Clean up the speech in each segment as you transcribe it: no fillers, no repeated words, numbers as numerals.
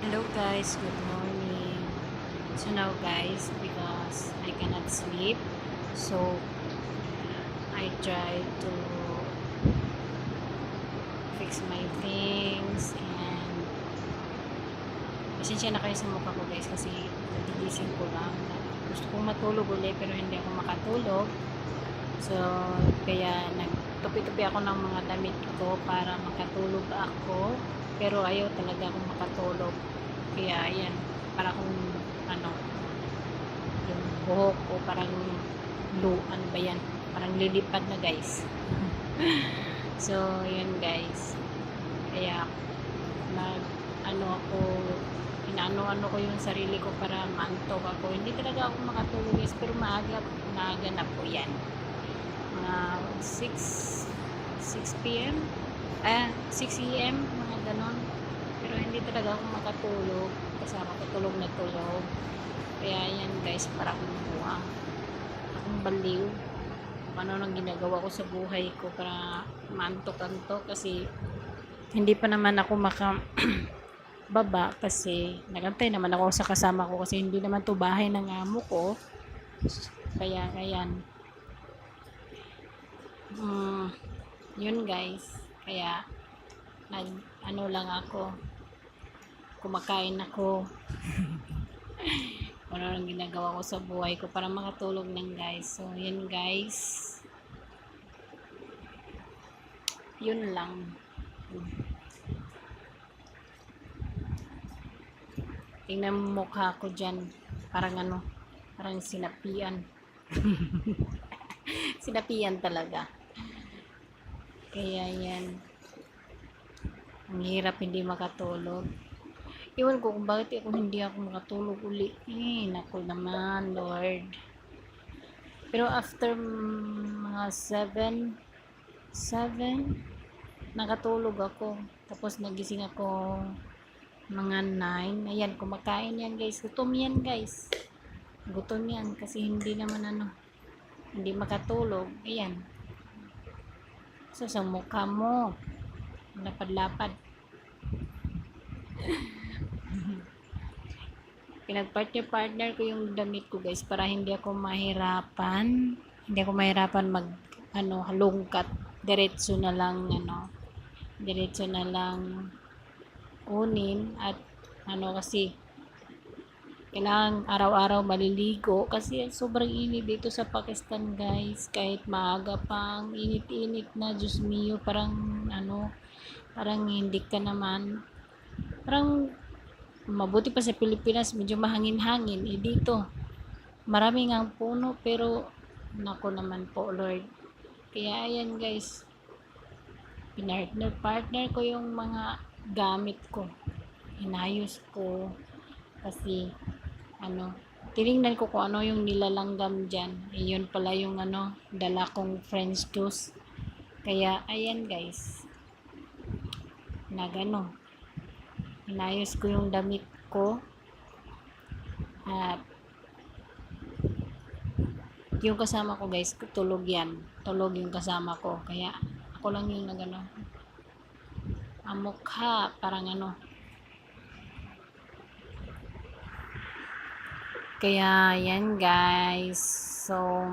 Hello guys, good morning. So now guys, because I cannot sleep, so I try to fix my things and pasensya na kayo sa mukha ko guys kasi nagigising ko lang. Gusto kong matulog ulit pero hindi ako makatulog. So kaya nagtupi-tupi ako ng mga damit ko para makatulog ako. Pero ayaw talaga akong makatulog. Kaya ayan, para kung ano, yung buhok ko parang ano ba yan, parang lilipad na guys. So yun guys, kaya nag ako, inaano ko yung sarili ko para maantok ako. Hindi talaga ako makatulog guys, pero maaga na po yan, mga 6 p.m. 6 a.m. mga ganon. Pero hindi talaga ako makatulog kasama ko tulog na tulog. Kaya yan guys, para akong buwang, akong baliw. Ano nang ginagawa ko sa buhay ko para maantok-antok kasi hindi pa naman ako baba kasi nagantay naman ako sa kasama ko kasi hindi naman to bahay ng amo ko. Kaya ayan, yun guys, kaya ano lang ako, kumakain ako. Ano lang ginagawa ko sa buhay ko para makatulog ng guys. So yun guys, yun lang. Tingnan mo mukha ko dyan, parang ano, parang sinapian. Sinapian talaga. Kaya yan, ang hirap hindi makatulog. Iwan ko kung bakit ako hindi ako makatulog uli. Naku naman, Lord. Pero after mga 7 nakatulog ako. Tapos nagising ako mga 9. Ayan, kumakain yan guys. Gutom yan guys. Gutom yan kasi hindi naman hindi makatulog. Ayan. So, sa mukha mo, lapad-lapad. Pinag-partner ko yung damit ko guys para hindi ako mahirapan. Hindi ako mahirapan halongkat. Diretso na lang kunin at kasi kailangan araw-araw maliligo kasi sobrang init dito sa Pakistan guys. Kahit maaga pang init-init na, Diyos mio, parang hindi ka naman, parang mabuti pa sa Pilipinas medyo mahangin-hangin. Dito marami ngang puno pero nako naman po Lord. Kaya ayan guys, partner ko yung mga gamit ko, inayos ko kasi tinignan ko kung ano yung nilalanggam dyan. Yun pala yung dala kong French toast. Kaya ayan guys, inayos ko yung damit ko at yung kasama ko guys, tulog yung kasama ko. Kaya ako lang yung ang mukha parang kaya yan guys. So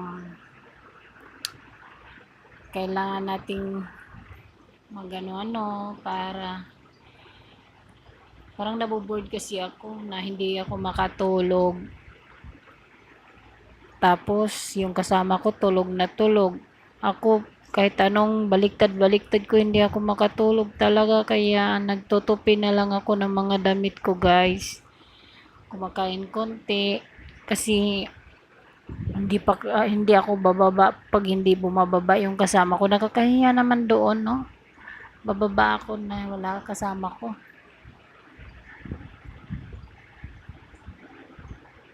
kailangan nating para parang naboboard kasi ako na hindi ako makatulog. Tapos yung kasama ko tulog na tulog. Ako kahit anong baliktad ko hindi ako makatulog talaga, kaya nagtutupi na lang ako ng mga damit ko guys. Kumakain konti kasi hindi ako bababa pag hindi bumababa yung kasama ko. Nakakahiya naman doon, no? Bababa ako na wala kasama ko.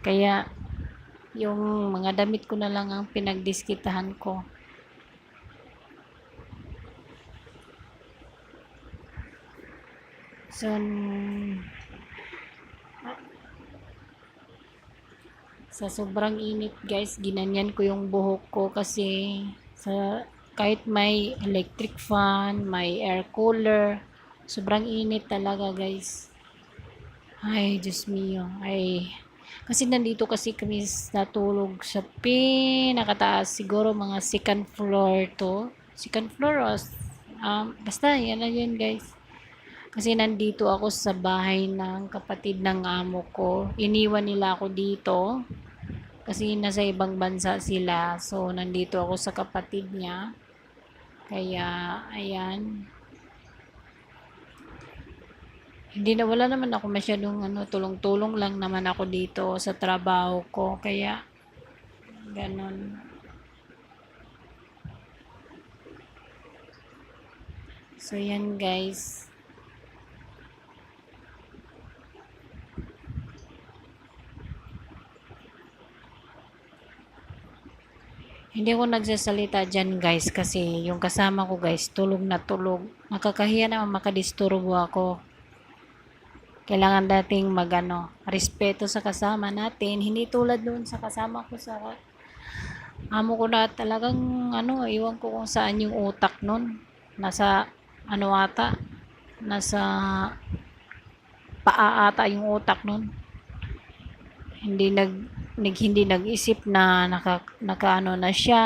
Kaya yung mga damit ko na lang ang pinagdiskitahan ko. So sa sobrang init guys, ginanyan ko yung buhok ko kasi kahit may electric fan, may air cooler, sobrang init talaga guys. Ay, Diyos mio. Ay, kasi nandito kasi kami natulog sa pinakataas. Siguro mga second floor to. Second floor o basta yan na yun guys. Kasi nandito ako sa bahay ng kapatid ng amo ko. Iniwan nila ako dito kasi nasa ibang bansa sila. So, nandito ako sa kapatid niya. Kaya, ayan. Hindi na wala naman ako masyadong tulong-tulong lang naman ako dito sa trabaho ko. Kaya, ganon. So, yan guys. Hindi ako nagsasalita dyan guys kasi yung kasama ko guys tulog na tulog. Makakahiya naman makadisturbo ako. Kailangan dating respeto sa kasama natin. Hindi tulad doon sa kasama ko sa amo ko na talagang iwan ko kung saan yung utak nun. Nasa ata, nasa paa ata yung utak nun. Hindi nag-isip na nakaano na siya,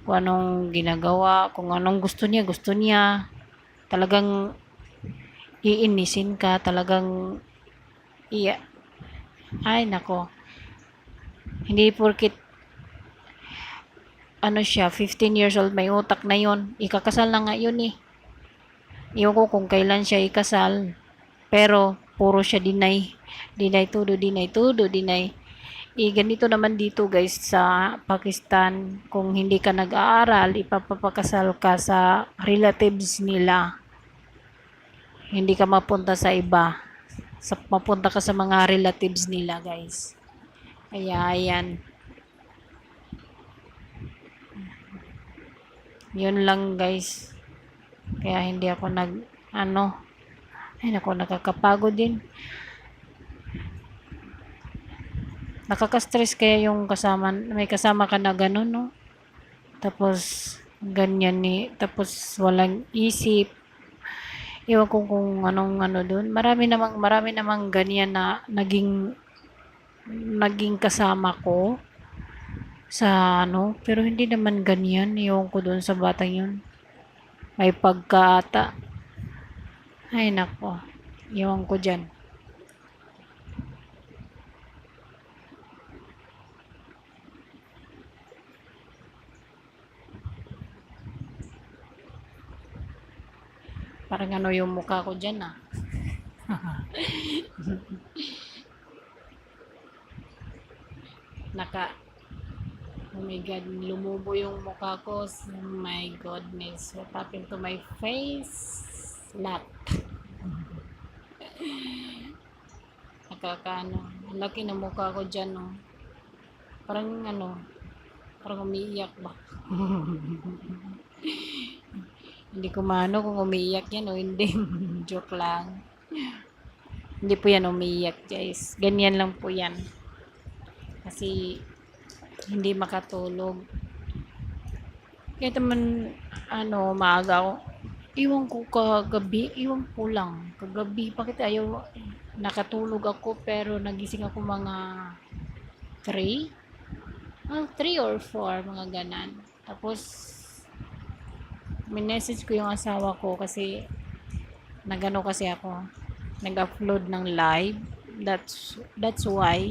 kung anong ginagawa, kung anong gusto niya. Talagang iinisin ka, talagang iya. Ay nako. Hindi porkit siya, 15 years old, may utak na yun. Ikakasal na nga yun eh. Iyon ko kung kailan siya ikasal. Pero, puro siya deny. Deny todo, deny todo, deny. Ganito naman dito guys sa Pakistan. Kung hindi ka nag-aaral, ipapapakasal ka sa relatives nila. Hindi ka mapunta sa iba. Mapunta ka sa mga relatives nila guys. Kaya, ayan. Yun lang guys. Kaya hindi ako ay nako, nakakapagod din. Nakaka-stress kaya yung may kasama ka na ganun, no? Tapos, ganyan tapos walang isip. Iwan ko kung anong doon. Marami namang ganyan na naging kasama ko sa pero hindi naman ganyan. Iwan ko doon sa batang yun. May pagkaata. Ay nako, iwan ko dyan. Parang yung mukha ko dyan oh my god, lumubo yung mukha ko. Oh my goodness, what happened to my face? Lahat. Ang laki ng mukha ko dyan, no? Parang parang umiiyak ba? Hindi ko kung umiiyak yan o hindi. Joke lang. Hindi po yan umiiyak guys. Ganyan lang po yan. Kasi hindi makatulog. Kaya naman maaga ako. Iwan ko kagabi. Bakit ayaw nakatulog ako pero nagising ako mga 3? 3 or 4, mga ganan. Tapos minessage ko yung asawa ko kasi kasi ako nag-upload ng live, that's why.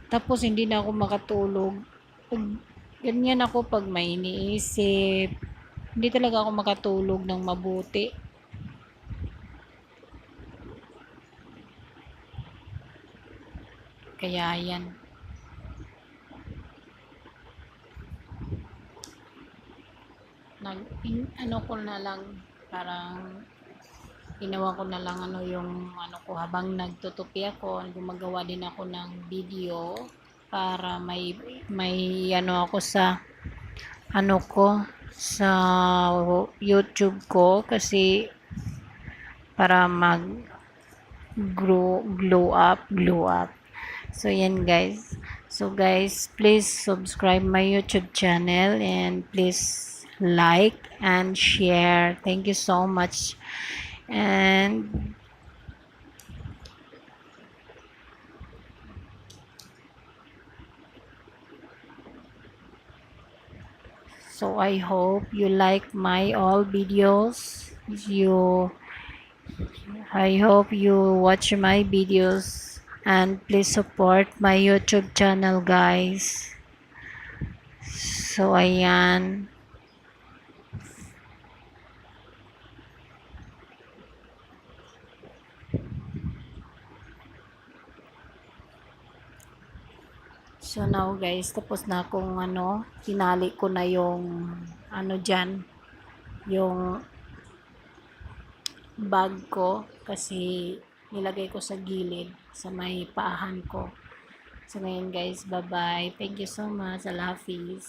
Tapos hindi na ako makatulog. Ganyan ako pag may iniisip, hindi talaga ako makatulog ng mabuti. Kaya yan, ko na lang, parang ginawa ko na lang yung ko habang nagtutupi ako, gumagawa din ako ng video para may ako sa ko sa YouTube ko, kasi para glow up. So yan guys. So guys, please subscribe my YouTube channel and please like and share. Thank you so much. And So I hope you like my all videos. I hope you watch my videos and please support my YouTube channel, guys. So ayan. So now guys, tapos na akong tinali ko na yung diyan, yung bag ko kasi nilagay ko sa gilid sa may paahan ko. So ngayon guys, bye bye. Thank you so much. Allah Hafiz.